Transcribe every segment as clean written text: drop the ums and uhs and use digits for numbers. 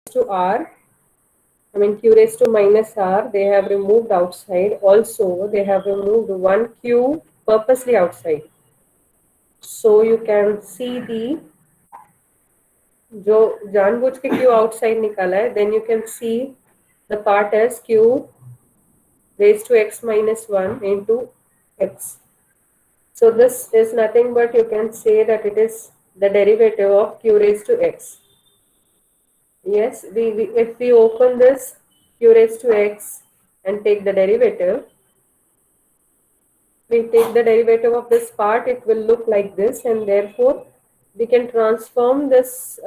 to r, I mean q raised to minus r, they have removed outside. Also, they have removed one q purposely outside. So you can see the जो जानबूझ के q outside निकाला है, then you can see the part as q raised to x minus 1 into x. So this is nothing but you can say that it is the derivative of q raised to x. Yes, if we open this q raised to x and take the derivative, we take the derivative of this part, it will look like this, and therefore we can transform this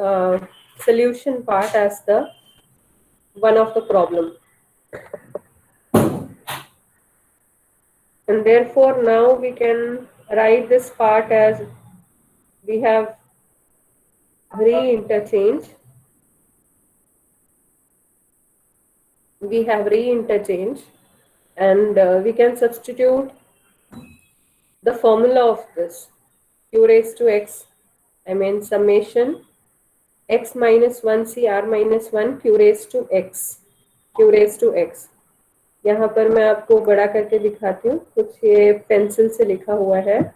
solution part as the one of the problem. And therefore now we can write this part as we have re-interchange. We have re-interchange, and we can substitute the formula of this q raised to x, I mean summation x minus 1 c r minus 1 q raised to x, q raised to x. यहाँ पर मैं आपको बड़ा करके दिखाती हूँ, कुछ ये पेंसिल से लिखा हुआ है,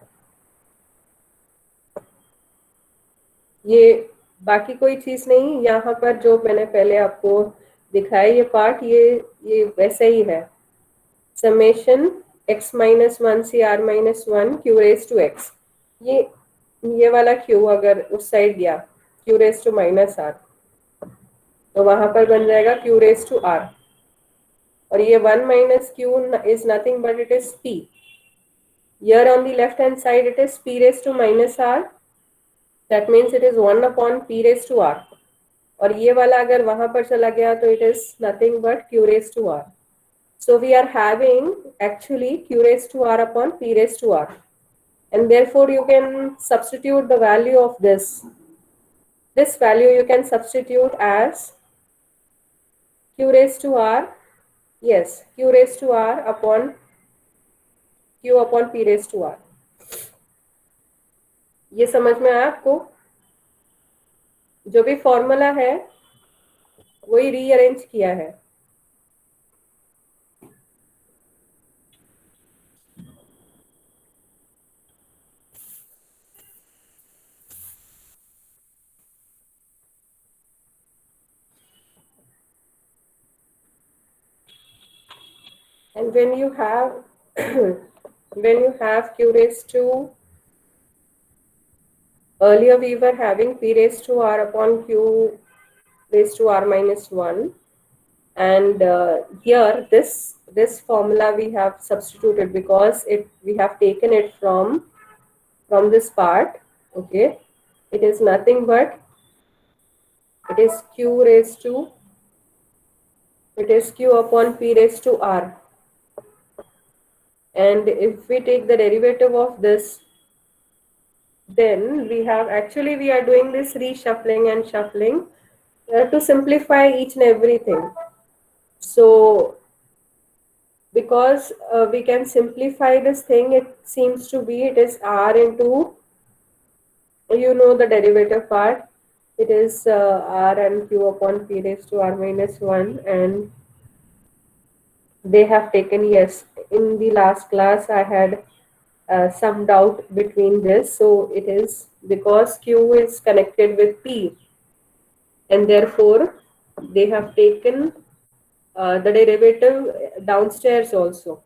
ये बाकी कोई चीज नहीं, यहाँ पर जो मैंने पहले आपको दिखाया ये पार्ट, ये वैसे ही है, summation x minus 1 c r minus 1 q raise to x. ये वाला q अगर उस साइड दिया q raise to minus r, तो वहां पर बन जाएगा क्यू रेज टू आर, और ये 1 minus Q is nothing but it is p. Here on the left hand side it is p raised to minus r, that means it is 1 upon p raised to r. और ये वाला अगर वहां पर चला गया तो it is nothing but q raised to r. So we are having actually q raised to r upon p raised to r, and therefore you can substitute the value of this. This value you can substitute as q raised to r, yes, q raised to r upon q upon p raised to r. ये समझ में आया आपको? जो भी formula है वही rearrange किया है. And when you have when you have q raised to, earlier we were having p raised to r upon q raised to r minus 1, and here this formula we have substituted because we have taken it from this part. Okay, it is nothing but it is q upon p raised to r, and if we take the derivative of this, then we have actually we are doing this reshuffling and shuffling to simplify each and everything. So because we can simplify this thing, it seems to be it is r into, you know, the derivative part, it is r and q upon p raised to r minus 1, and they have taken, yes, in the last class I had some doubt between this, so it is because q is connected with p, and therefore they have taken the derivative downstairs also.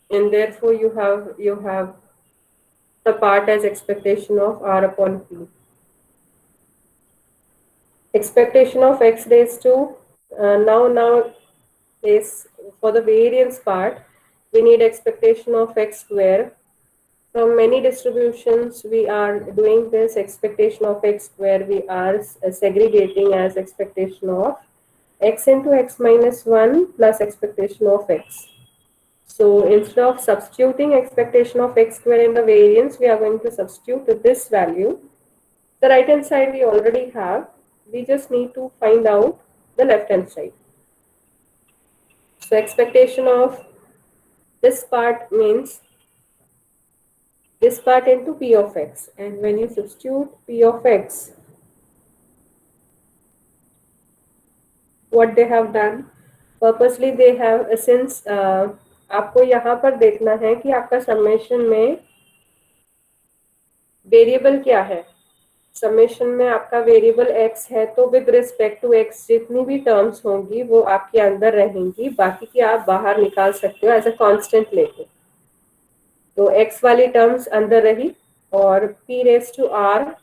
And therefore you have the part as expectation of r upon p. Expectation of x raised to, now is for the variance part, we need expectation of x square. From many distributions we are doing this expectation of x square, we are segregating as expectation of x into x minus 1 plus expectation of x. So instead of substituting expectation of x square in the variance, we are going to substitute this value. The right hand side we already have, we just need to find out the left hand side. So expectation of this part means this part into p of x, and when you substitute p of x, what they have done, purposely they have since आपको यहाँ पर देखना है कि आपका summation में variable क्या है। समेशन में आपका वेरिएबल x है, तो विद रिस्पेक्ट टू x जितनी भी टर्म्स होंगी वो आपके अंदर रहेंगी, बाकी की आप बाहर निकाल सकते हो एज अ कांस्टेंट लेके। तो x वाली टर्म्स अंदर रही, और p raise to r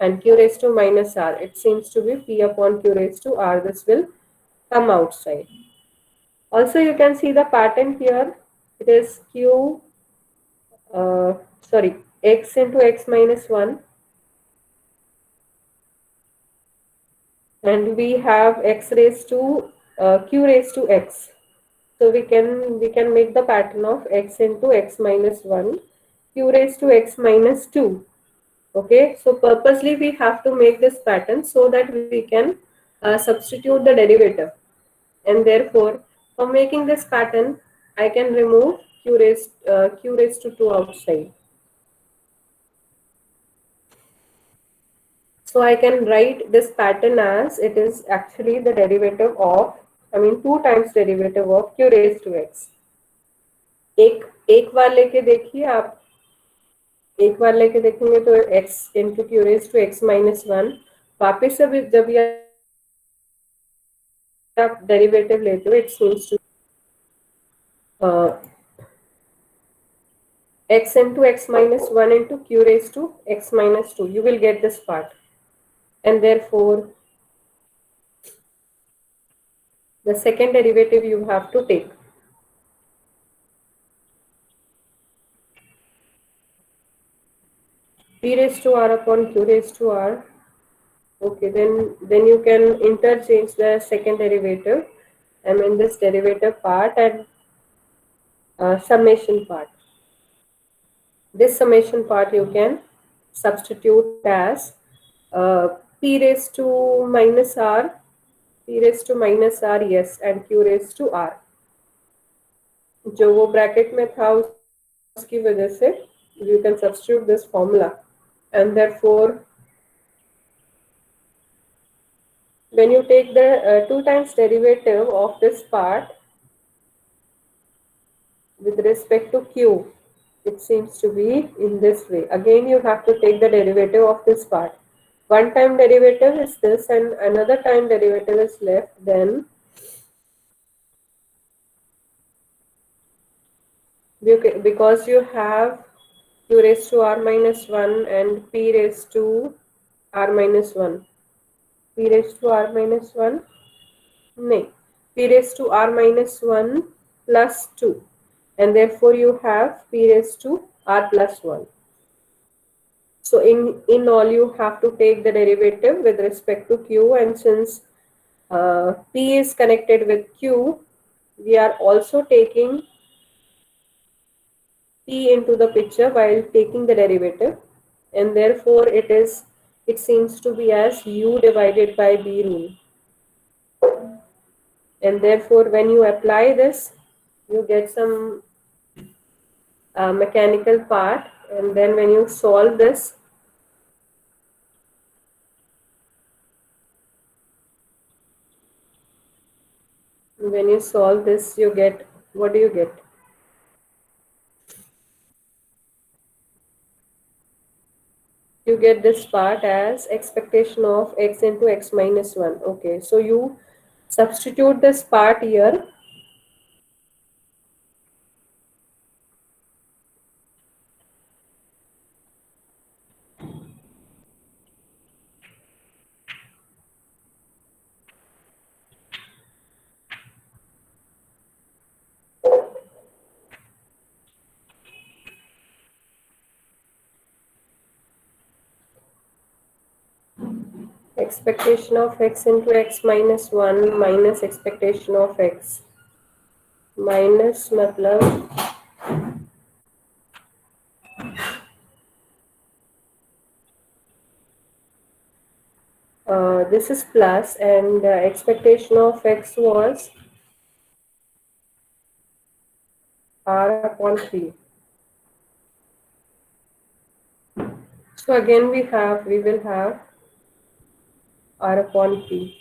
and q raised to minus r, it seems to be p upon q raised to r, this will come outside. Also you can see the pattern here, it is q sorry, x into x minus 1, and we have x raised to q raised to x. So we can make the pattern of x into x minus 1, q raised to x minus 2. Okay, so purposely we have to make this pattern so that we can substitute the derivative, and therefore for making this pattern I can remove q raised to 2 outside. So I can write this pattern as it is actually the derivative of, I mean 2 times derivative of q raised to x. एक एक बार लेके देखिए आप, एक बार लेके देखेंगे तो x into q raise to x minus 1, वापिस से जब ये आप डेरिवेटिव लेते हो, it seems to x into x minus 1 into q raised to x minus 2, you will get this part, and therefore the second derivative you have to take. P raised to r upon q raised to r. Okay, then you can interchange the second derivative, I mean this derivative part, and summation part. This summation part you can substitute as p raised to minus r, p raised to minus r, yes, and q raised to r. जो वो bracket में था उसकी वजह से you can substitute this formula, and therefore when you take the 2 times derivative of this part with respect to q, it seems to be in this way. Again you have to take the derivative of this part. One time derivative is this and another time derivative is left, then because you have q raised to r minus 1 and p raised to r minus 1, p raised to r minus 1, no, p raised to r minus 1 plus 2, and therefore you have p raised to r plus 1. So in all you have to take the derivative with respect to q, and since p is connected with q, we are also taking p into the picture while taking the derivative, and therefore it seems to be as u divided by b rule, and therefore when you apply this you get some mechanical part, and then when you solve this, you get, what do you get? You get this part as expectation of x into x minus 1. Okay, so you substitute this part here. Expectation of x into x minus 1 minus expectation of x minus मतलब this is plus, and expectation of x was r upon p. So again we will have r upon p.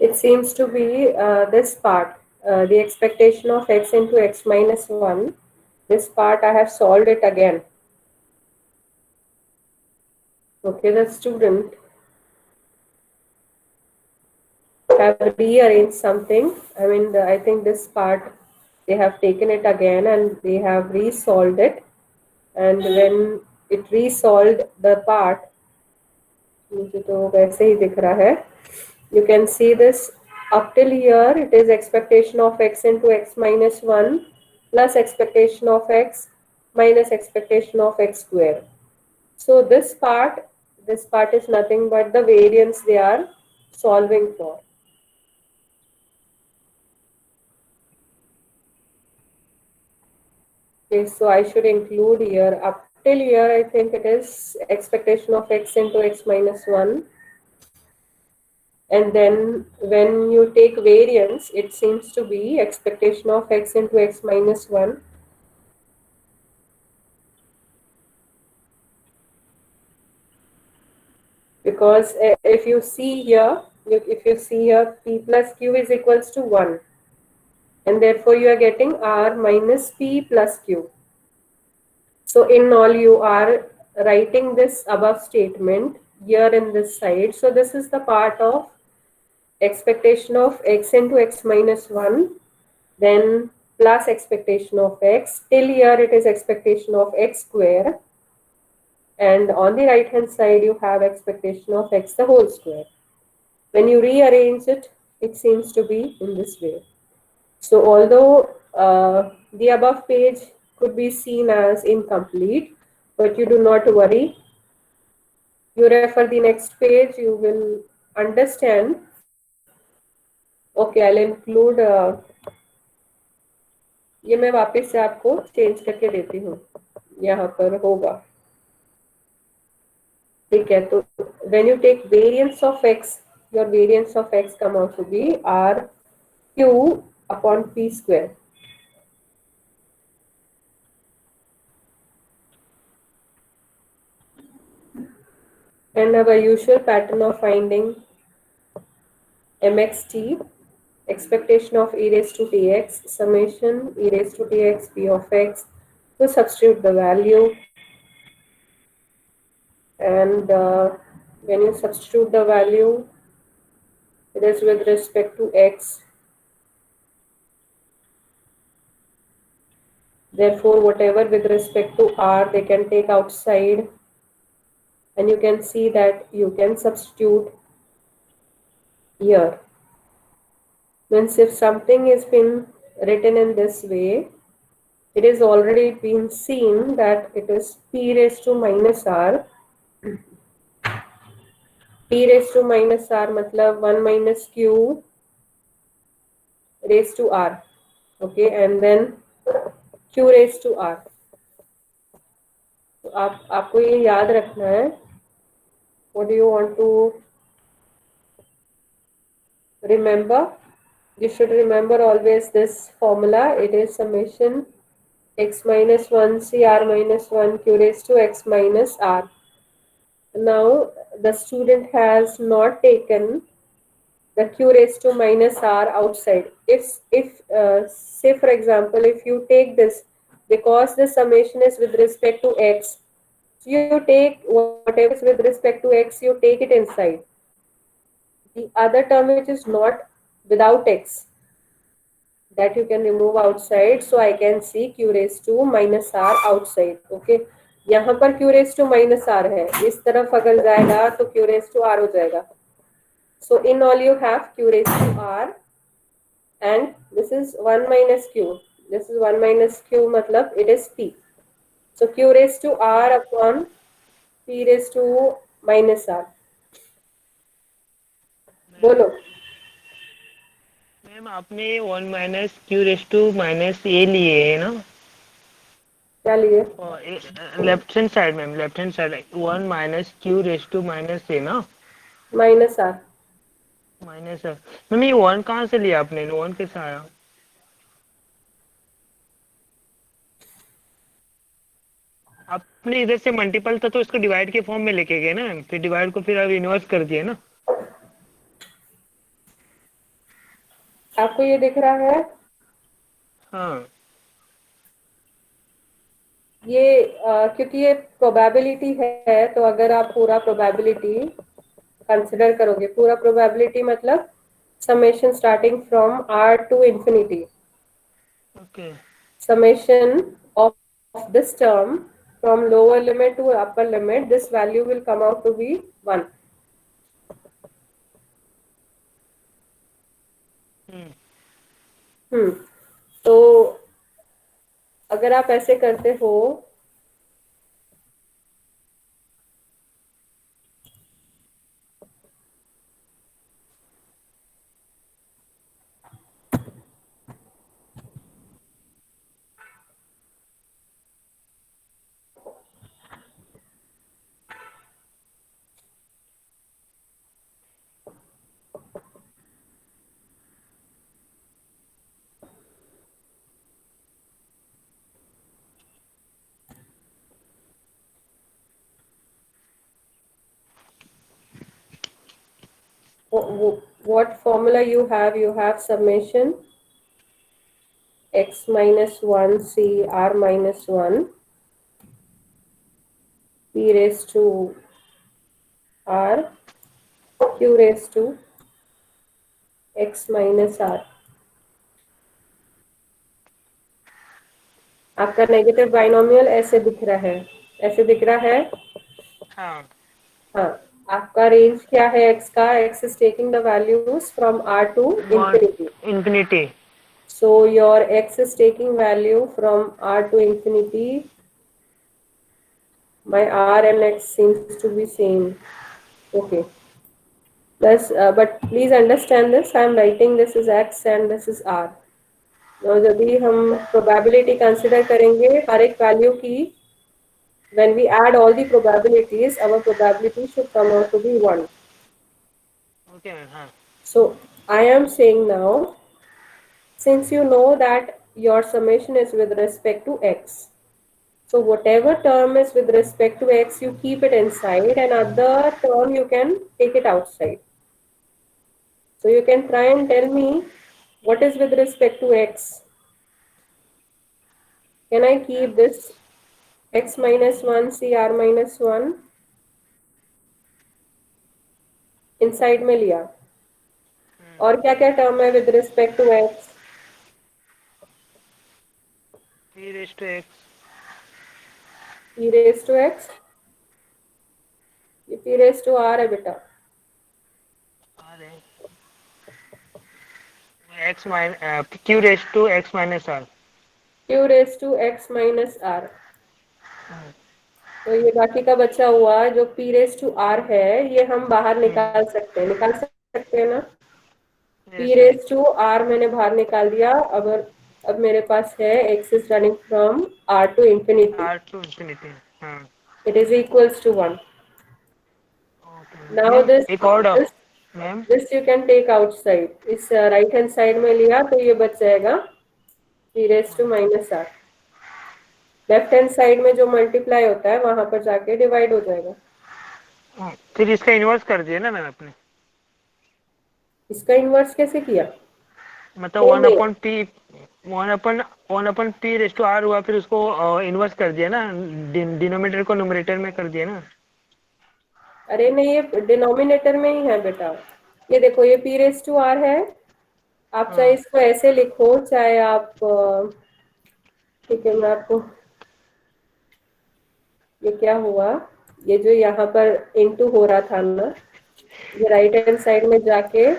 It seems to be this part, the expectation of x into x minus 1. This part I have solved it again. Okay, the student have rearranged something. I mean, I think this part, they have taken it again and they have resolved it. And when it resolved the part, मुझे तो वैसे ही दिख रहा है. You can see this up till here. It is expectation of x into x minus 1 plus expectation of x minus expectation of x square. So this part is nothing but the variance they are solving for. Okay, so I should include here up till here. I think it is expectation of x into x minus 1. And then when you take variance, it seems to be expectation of x into x minus 1. Because if you see here, p plus q is equals to 1. And therefore you are getting r minus p plus q. So in all you are writing this above statement here in this side. So this is the part of expectation of x into x minus 1, then plus expectation of x. Till here it is expectation of x square. And on the right hand side you have expectation of x the whole square. When you rearrange it, it seems to be in this way. So although the above page could be seen as incomplete, but you do not worry. You refer the next page, you will understand. Okay, I'll include, ये मैं वापस से आपको change करके देती हूँ, यहाँ पर होगा. ठीक है, तो when you take variance of x, your variance of x come out to be r q upon p square. And our usual pattern of finding mxt, expectation of e raised to tx, summation e raised to tx p of x, to substitute the value. And when you substitute the value, it is with respect to x. Therefore, whatever with respect to r, they can take outside. And you can see that you can substitute here. Means if something has been written in this way, it is already been seen that it is p raised to minus r. P raised to minus r matlab 1 minus q raised to r. Okay, and then q raised to r. तो आपको ये याद रखना है. What do you want to remember? You should remember always this formula. It is summation x minus 1 c r minus 1 q raised to x minus r. Now the student has not taken the q raised to minus r outside. If say for example, if you take this, because the summation is with respect to x, so you take whatever is with respect to x, you take it inside. The other term which is not without x, that you can remove outside. So I can see q raised to minus r outside. Okay, यहाँ पर q raise to minus r है, इस तरफ अगर जाएगा तो Q raise to R हो जाएगा. So in all you have Q raise to R and this is 1 minus q. This is 1 minus q matlab it is p. So q raised to r upon p raised to minus r. Ma'am बोलो. Ma'am आपने 1 - q⁻² लिए है ना? क्या लिए? Left hand side ma'am, left hand side 1 - q⁻² ना? Minus r. Minus है ma'am, ये 1 कहाँ से लिया आपने? 1 कैसे आया? आपने इधर से मल्टीपल था तो इसको डिवाइड के फॉर्म में लेके गए ना, फिर डिवाइड को फिर आप इन्वर्स कर दिए ना. आपको ये दिख रहा है? हाँ. ये क्योंकि ये प्रोबेबिलिटी है तो अगर आप पूरा प्रोबेबिलिटी कंसिडर करोगे, पूरा प्रोबेबिलिटी मतलब summation starting from r to infinity, okay. summation of this term from lower limit to upper limit, this value will come out to be 1. हम्म. हम्म. तो अगर आप ऐसे करते हो what formula you have, you have summation x minus 1 c r minus 1 p raised to r q raised to x minus r. आपका negative binomial ऐसे दिख रहा है, ऐसे दिख रहा है. हाँ. हाँ. आपका रेंज क्या है x का? x is taking the values from r to 1 infinity. Infinity. So your x is taking value from r to infinity. My r and x seems to be same. Okay. Plus, but please understand this. I am writing this is x and this is r. Now जब भी हम probability consider करेंगे हर एक value की, when we add all the probabilities, our probability should come out to be 1. Okay ma'am. हाँ. So I am saying now, since you know that your summation is with respect to x, so whatever term is with respect to x, you keep it inside, and other term you can take it outside. So you can try and tell me what is with respect to x. Can I ma'am keep this x minus 1 cr minus 1 inside में लिया? और क्या क्या term है with respect to x? p⁻x. p raised to x, ये p raised to r है बेटा. अरे q⁻x−r. q raised to x minus r. तो ये बाकी का बचा हुआ जो p raised to r है, ये हम बाहर निकाल सकते हैं, निकाल सकते हैं ना? p yes ma'am. raised to r मैंने बाहर निकाल दिया. अगर अब मेरे पास है x is running from r to infinity, r to infinity. हाँ. it is equals to 1. Okay Now ma'am, this एक और this doubt ma'am. this you can take outside. इस राइट हैंड साइड में लिया तो ये बच जाएगा p raised to minus r. Left hand side में जो मल्टीप्लाई होता है वहां पर जाके डिवाइड हो जाएगा. फिर इसका इन्वर्स कर दिए ना मैम आपने? इसका इन्वर्स कैसे किया? मतलब नहीं नहीं, 1/p⁻r हुआ, फिर उसको इन्वर्स कर दिया ना, डिनोमिनेटर को न्यूमरेटर में कर दिया ना. अरे नहीं, ये डिनोमिनेटर में ही है बेटा. ये देखो ये p रेस टू r है. आप चाहे हाँ. इसको ऐसे लिखो, चाहे आप ठीक है मैं आपको ये क्या हुआ, ये जो यहाँ पर इनटू हो रहा था ना, ये राइट हैंड साइड में जाके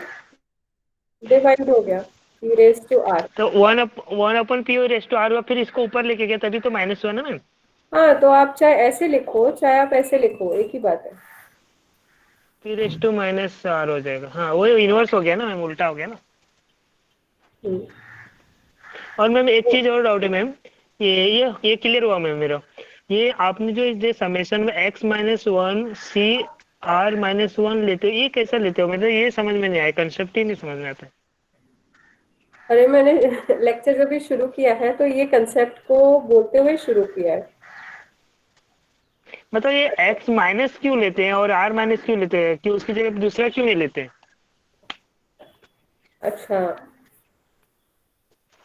डिवाइड हो गया, p रेज टू r। तो 1/p/r हुआ, फिर इसको ऊपर लेके गया तभी तो माइनस हुआ ना मैम। हाँ, तो आप चाहे ऐसे लिखो चाहे आप ऐसे लिखो, एक ही बात है। p/-r हो जाएगा। हाँ वो इनवर्स हो गया ना मैम, उल्टा हो गया ना। हम्म, और मैम एक चीज और डाउट है मैम, ये क्लियर हुआ मैम मेरा। ये आपने जो समेशन में x-1 c r-1 लेते हो, ये कैसा लेते हो, मतलब ये समझ में नहीं आया, कंसेप्ट ही नहीं समझ में आता है। अरे मैंने लेक्चर जब भी शुरू किया है तो ये कंसेप्ट को बोलते हुए शुरू किया है। मतलब ये x माइनस क्यों लेते हैं और r माइनस क्यों लेते हैं, क्यों उसकी जगह दूसरा क्यों नहीं लेते? अच्छा,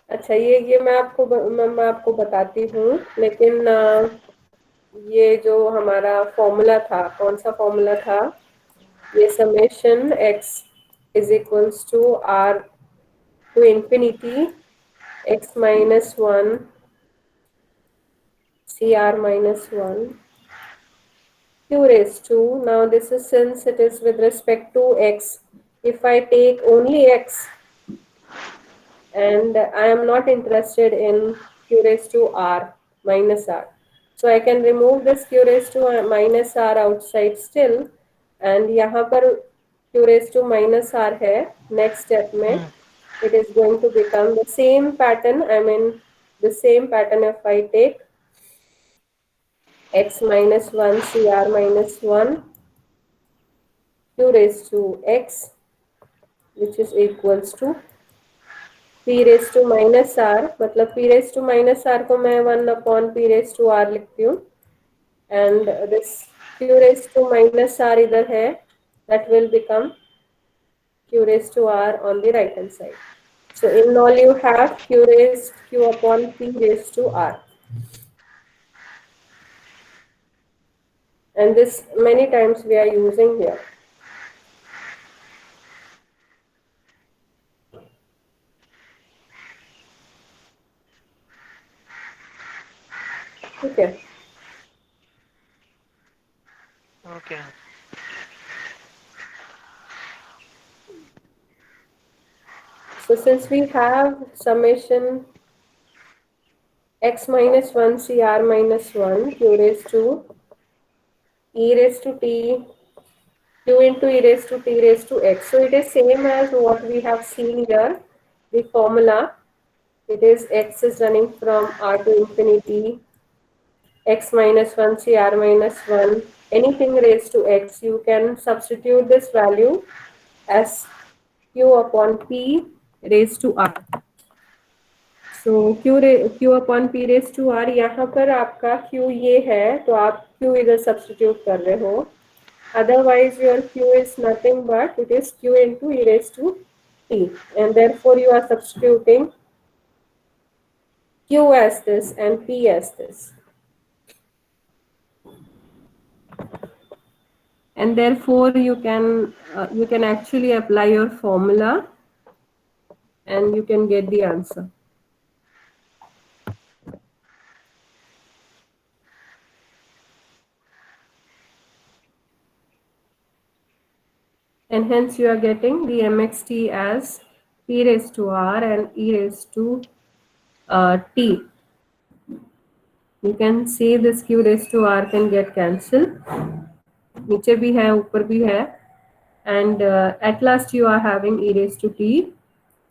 अच्छा, ये मैं आपको बताती हूँ, लेकिन ये जो हमारा फॉर्मूला था, कौन सा फॉर्मूला था, ये summation x is equals to r to infinity x-1 cr-1 q raised to, now this is since it is with respect to x, if I take only x and I am not interested in q raised to r minus r, so I can remove this q raised to minus r outside still, and यहाँ पर q raised to minus r है, next step में it is going to become the same pattern, I mean the same pattern if I take x-1 cr-1 q raised to x, which is equals to p raised to minus r, मतलब p raised to minus r को मैं 1 upon p raised to r लिखती हूँ, and this q raised to minus r इधर है, that will become q raised to r on the right hand side. So in all you have q upon p raised to r, and this many times we are using here. ठीक है, okay. so since we have summation x-1 cr-1 q raised to e raised to t q into e raised to t raised to x, so it is same as what we have seen here, the formula. It is x is running from r to infinity, x-1 cr-1, anything raised to x, you can substitute this value as q upon p raised to r. So q upon p raise to r, यहाँ पर आपका q ये है तो आप q इधर substitute कर रहे हो, otherwise your q is nothing but it is q into e raised to t, and therefore you are substituting q as this and p as this, and therefore you can actually apply your formula and you can get the answer. And hence you are getting the mxt as p raised to r and e raised to t. You can see this q raised to r can get cancelled, नीचे भी है ऊपर भी है, and at last you are having e raised to t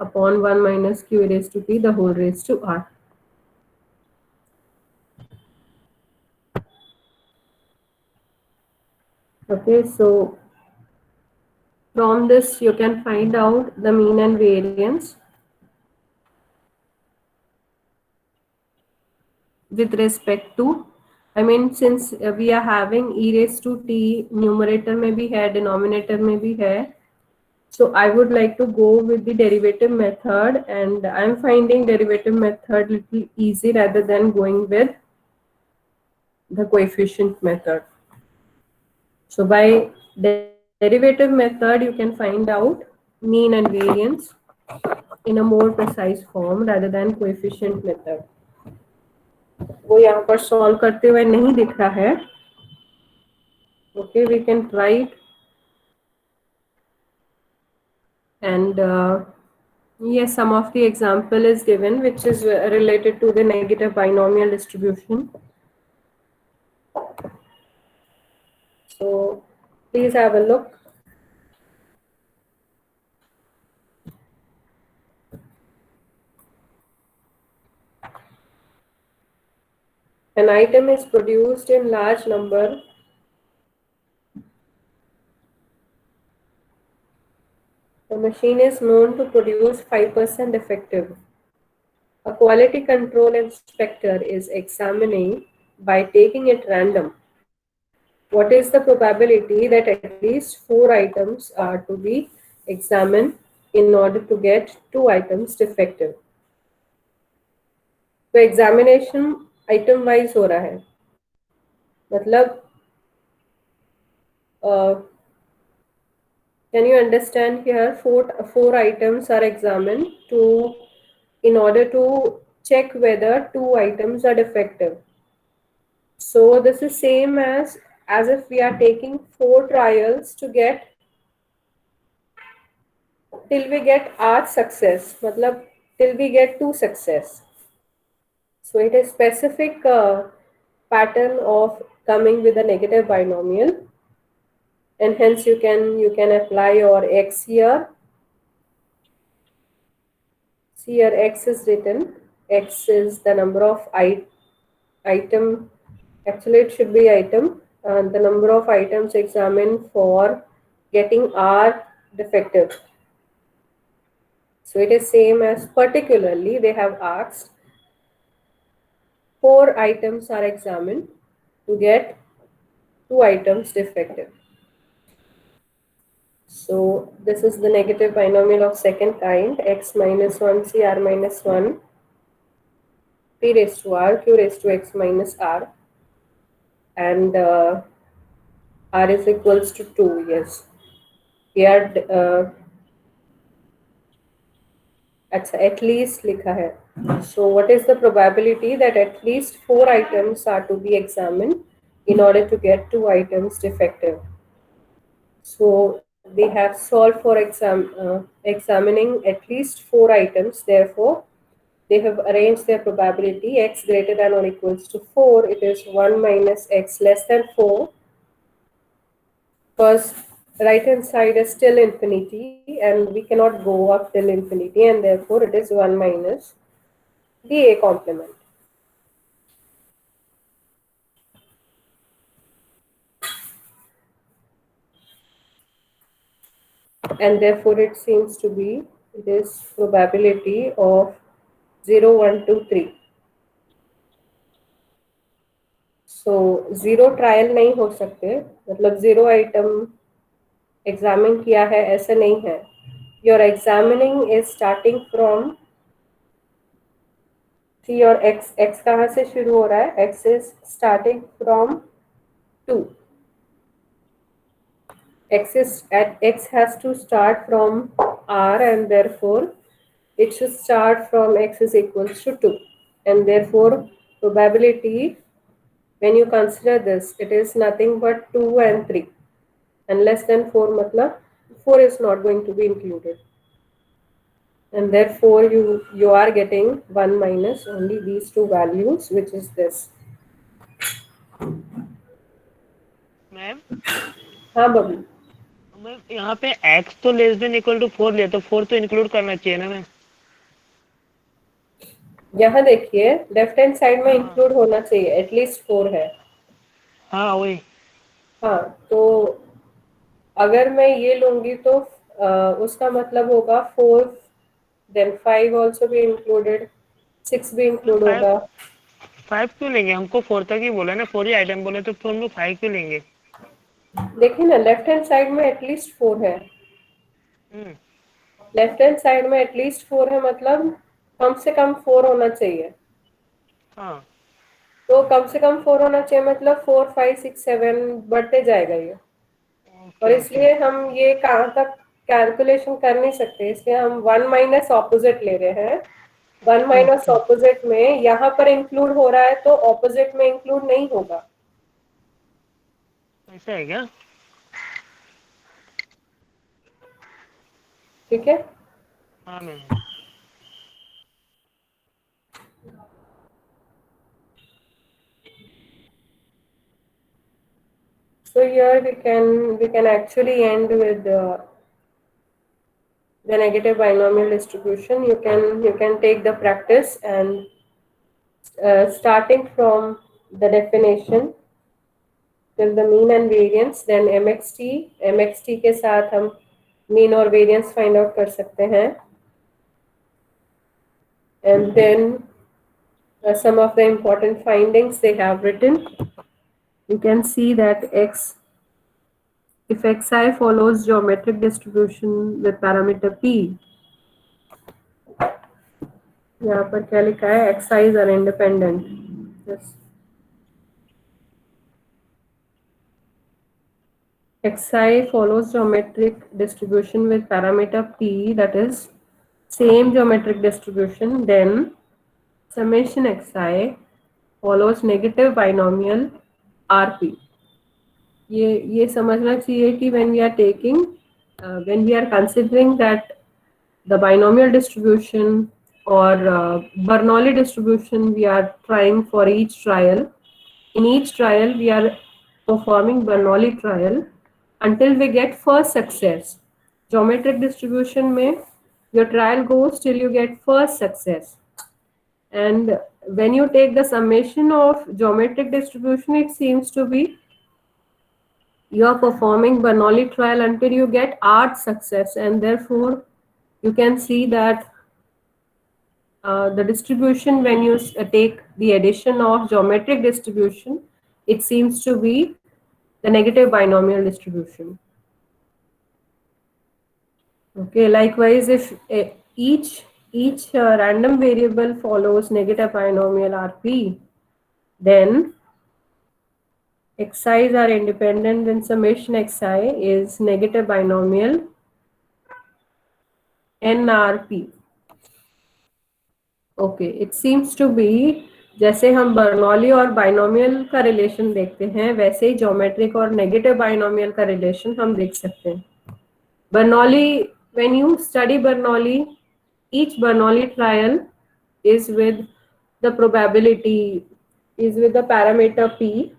upon 1 minus q raised to t the whole raised to r. Okay, so from this you can find out the mean and variance with respect to, I mean since we are having e raised to t numerator में भी है denominator में भी है, so I would like to go with the derivative method, and I'm finding derivative method little easy rather than going with the coefficient method. So by derivative method you can find out mean and variance in a more precise form rather than coefficient method. वो यहाँ पर solve करते हुए नहीं दिख रहा है, Okay, we can write, and yes, some of the example is given which is related to the negative binomial distribution. So please have a look. An item is produced in large number. The machine is known to produce 5% effective. A quality control inspector is examining by taking it random. What is the probability that at least 4 items are to be examined in order to get 2 items defective? तो examination item wise हो रहा है, मतलब can you understand here? Four items are examined in order to check whether 2 items are defective. So this is same as if we are taking 4 trials to get till we get 8 success, मतलब till we get 2 success. So it is specific pattern of coming with a negative binomial, and hence you can apply your x here. See here, x is written. X is the number of item. Actually, it should be item. The number of items examined for getting R defective. So it is same as particularly they have asked 4 items are examined to get 2 items defective. So this is the negative binomial of second kind, x minus 1 c r minus 1 p raised to r q raised to x minus r, and r is equals to 2. Yes, here अच्छा at least लिखा है. So what is the probability that at least 4 items are to be examined in order to get 2 items defective? So they have solved for examining at least 4 items. Therefore, they have arranged their probability x greater than or equals to 4. It is 1 minus x less than 4, because right hand side is still infinity and we cannot go up till infinity, and therefore it is 1 minus the a complement. And therefore it seems to be this probability of 0 1 2 3. So zero trial नहीं हो सकते, मतलब zero item examine किया है ऐसा नहीं है. Your examining is starting from your x. X कहाँ से शुरू हो रहा है? X is starting from 2. x has to start from r, and therefore it should start from x is equals to 2, and therefore probability when you consider this, it is nothing but 2 and 3, and less than 4 matlab 4 is not going to be included, and therefore you are getting 1 minus only these two values, which is this. Ma'am हाँ Babli, ma'am यहाँ पे x तो less than equal to 4 लिया, तो 4 तो include करना चाहिए ना मैम. यहाँ देखिए लेफ्ट हैंड साइड में इंक्लूड होना चाहिए, एटलीस्ट 4 है. हाँ वही. हाँ, तो अगर मैं ये लूंगी तो उसका मतलब होगा 4, देन 5 ऑल्सो भी इंक्लूडेड, 6 भी इंक्लूड मैम होगा. 5 क्यों लेंगे? हमको 4 तक ही बोला ना, 4 ही आइटम बोले, तो हम लोग 5 क्यों लेंगे? देखिए ना, लेफ्ट हैंड साइड में एटलीस्ट 4 है. हम्म. लेफ्ट हैंड साइड में एटलीस्ट 4 है, मतलब कम से कम 4 होना चाहिए. हाँ. तो कम से कम 4 होना चाहिए, मतलब 4 5 6 7 बढ़ते जाएगा ये. और ओके ओके. इसलिए हम ये कहाँ तक कैलकुलेशन कर नहीं सकते, इसलिए हम 1 माइनस ऑपोजिट ले रहे हैं. 1 माइनस ओके ऑपोजिट में यहाँ पर इंक्लूड हो रहा है तो ऑपोजिट में इंक्लूड नहीं होगा. ऐसा है क्या? ठीक है। हाँ ma'am. So here we can actually end with the negative binomial distribution. You can take the practice and starting from the definition till the mean and variance, then mxt के साथ हम mean और variance find out कर सकते हैं, and then some of the important findings they have written. You can see that if xi follows geometric distribution with parameter p, यहाँ पर क्या लिखा है, xis are independent. Yes. xi follows geometric distribution with parameter p, that is same geometric distribution, then summation xi follows negative binomial rp. ये समझना चाहिए कि when we are considering that the binomial distribution or Bernoulli distribution we are trying for each trial. In each trial we are performing Bernoulli trial until we get first success. Geometric distribution में your trial goes till you get first success. And when you take the summation of geometric distribution, it seems to be you are performing Bernoulli trial until you get art success, and therefore you can see that the distribution, when you take the addition of geometric distribution, it seems to be the negative binomial distribution. Okay, likewise, if each random variable follows negative binomial Rp, then xi's are independent, then summation xi is negative binomial nRp. Okay, it seems to be जैसे हम Bernoulli और binomial का relation देखते हैं, वैसे ही geometric और negative binomial का relation हम देख सकते हैं. Bernoulli, when you study Bernoulli, each Bernoulli trial is with the probability, is with the parameter p,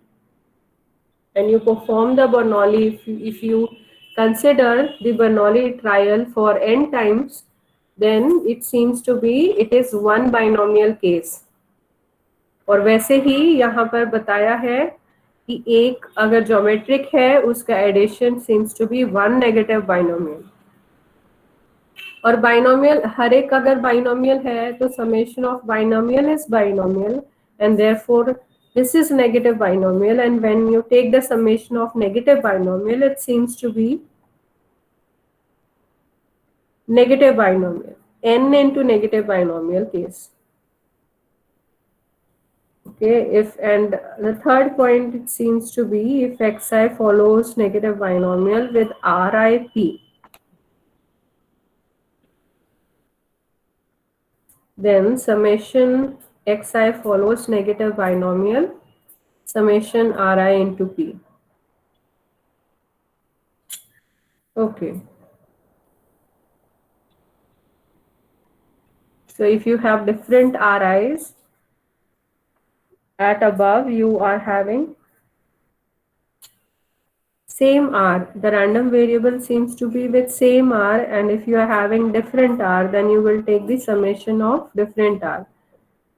and you perform the Bernoulli. If you consider the Bernoulli trial for n times, then it seems to be it is one binomial case. और वैसे ही यहाँ पर बताया है कि एक अगर geometric है उसका addition seems to be one negative binomial. और बाइनोमियल, हर एक अगर बाइनोमियल है तो summation of binomial is binomial, and therefore this is negative binomial, and when you take the summation of negative binomial it seems to be negative binomial, n into negative binomial case. Okay, and the third point, it seems to be if xi follows negative binomial with RIP, then summation xi follows negative binomial summation Ri into P. Okay. So if you have different Ri's at above, you are having same R. The random variable seems to be with same R, and if you are having different R, then you will take the summation of different R.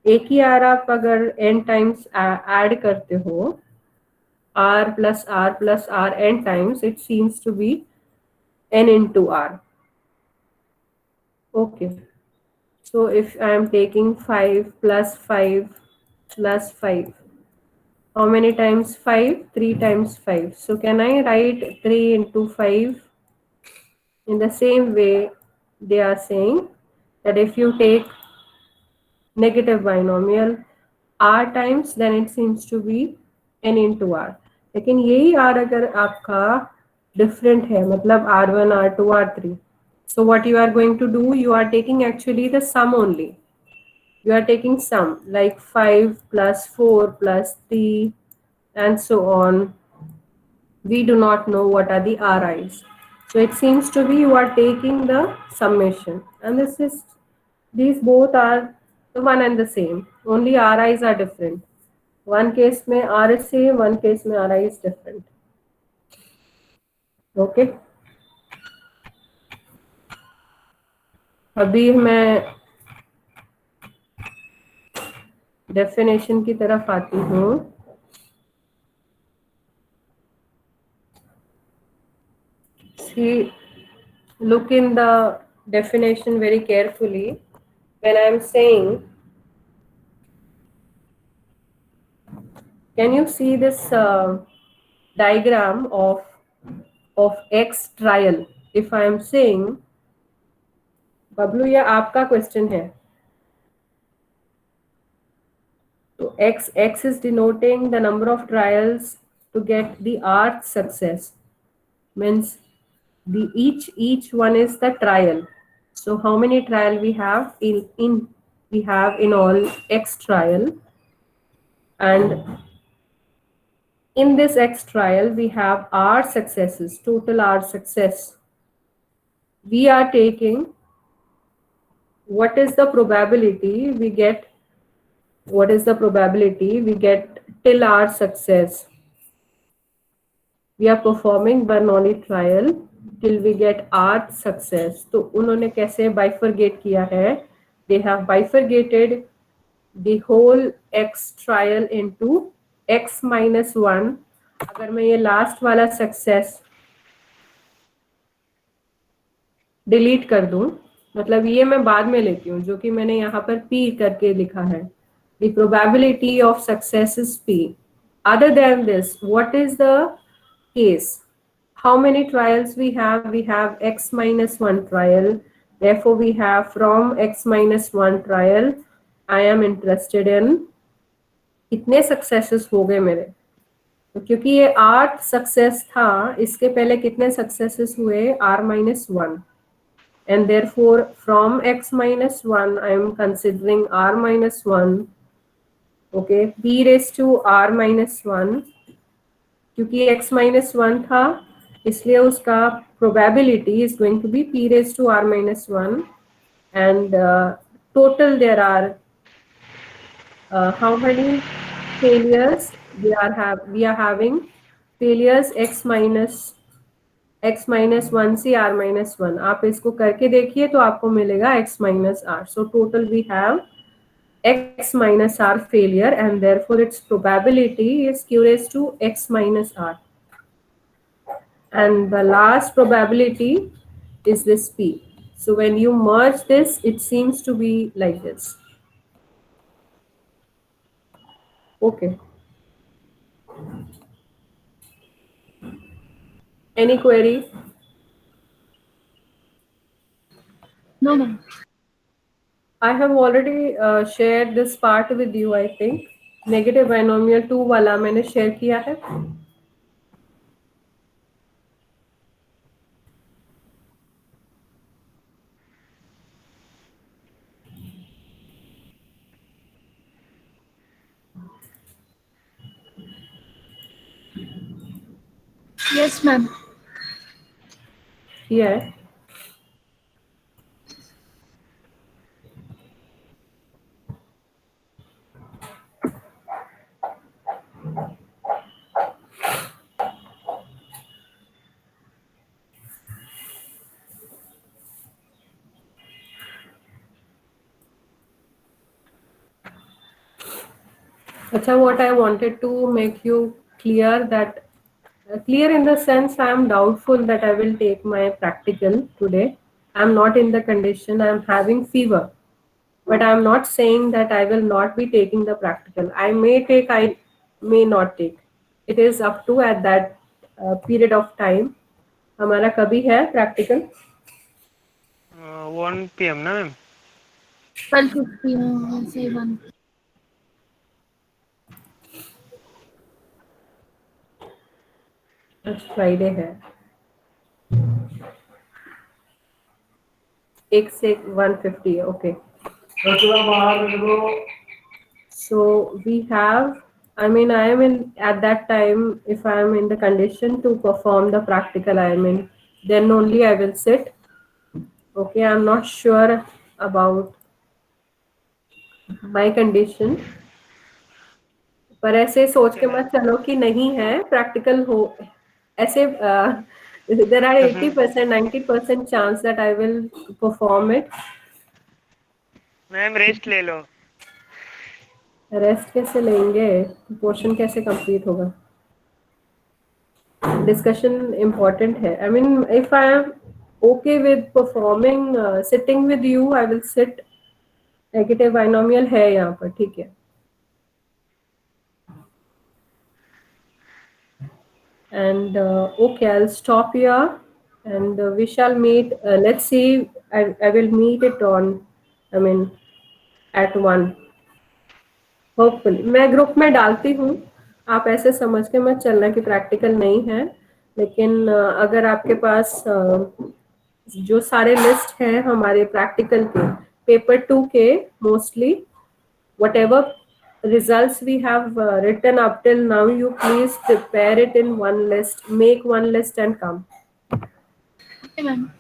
एक ही R आप अगर n times add करते हो, R plus R n times, it seems to be n into R. Okay. So if I am taking 5 plus 5 plus 5, how many times 5? 3 times 5. So can I write 3 into 5? In the same way, they are saying that if you take negative binomial r times, then it seems to be n into r. लेकिन यही r अगर आपका different है, मतलब r1, r2, r3. So what you are going to do, you are taking actually the sum only. You are taking sum like 5 plus 4 plus 3 and so on. We do not know what are the RIs. So it seems to be you are taking the summation, and these both are the one and the same. Only RIs are different. One case में R is same, one case में RI is different. Okay. अभी मैं definition की तरफ आती हूँ. See, look in the definition very carefully. When I am saying, can you see this diagram of X trial? If I am saying, Bablu ये आपका question है. So X is denoting the number of trials to get the R success. Means each one is the trial. So how many trial we have we have in all X trial, and in this X trial we have R successes, total R success. We are taking what is the probability we get till R success. We are performing one only trial till we get R success. तो उन्होंने कैसे bifurcate किया है? They have bifurcated the whole X trial into X minus 1. अगर मैं ये last वाला success delete कर दूं, मतलब ये मैं बाद में लेती हूँ, जो कि मैंने यहाँ पर P करके लिखा है. The probability of success is P. Other than this, what is the case? How many trials we have? We have X minus 1 trial. Therefore, we have from X minus 1 trial, I am interested in कितने successes हो गए मेरे. तो क्योंकि ये 8 success था, इसके पहले कितने सक्सेसेस हुए? R minus 1. And therefore, from X minus 1, I am considering R minus 1. Okay, P raised to R minus 1. क्योंकि X minus 1 था, इसलिए उसका probability is going to be P raised to R minus 1. And total there are how many failures we are having? Failures X minus 1 से R minus 1. आप इसको करके देखिए तो आपको मिलेगा X minus R. So total we have X minus R failure, and therefore its probability is Q raised to X minus R. And the last probability is this P. So when you merge this, it seems to be like this. Okay. Any query? No, ma'am. I have already shared this part with you, I think. Negative binomial 2 वाला मैंने share किया है. Yes, ma'am. Yeah. Acha, what I wanted to make you clear that clear in the sense I am doubtful that I will take my practical today. I am not in the condition. I am having fever, but I am not saying that I will not be taking the practical. I may take, I may not take. It is up to at that period of time. हमारा कभी है practical? 1 PM ना ma'am? 12:50 से 1. अच्छा Friday है. 1 से 1:50 है. Okay. So we have I mean, I am in at that time, if I am in the condition to perform the practical, I mean, then only I will sit. Okay, I'm not sure about my condition, पर ऐसे सोच Okay, के ma'am. मत चलो कि नहीं है practical हो ऐसे there are 80% 90% chance that I will perform it. Ma'am rest ले लो. रेस्ट कैसे लेंगे, पोर्शन कैसे कंप्लीट होगा, डिस्कशन इम्पोर्टेंट है. I mean if I am okay with performing sitting with you, I will sit. Negative binomial है यहाँ पर, ठीक है. And okay, I'll stop here, and we shall meet. Let's see. I will meet it on, I mean, at 1. Hopefully मैं group में डालती हूँ. आप ऐसे समझ के मत चलना कि प्रैक्टिकल नहीं है, लेकिन अगर आपके पास जो सारे लिस्ट है हमारे प्रैक्टिकल के पेपर 2 के, mostly whatever results we have written up till now, you please prepare it in one list, make one list and come. Okay, ma'am.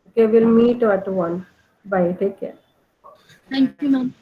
Okay, we'll meet at 1. Bye, take care. Thank you, ma'am.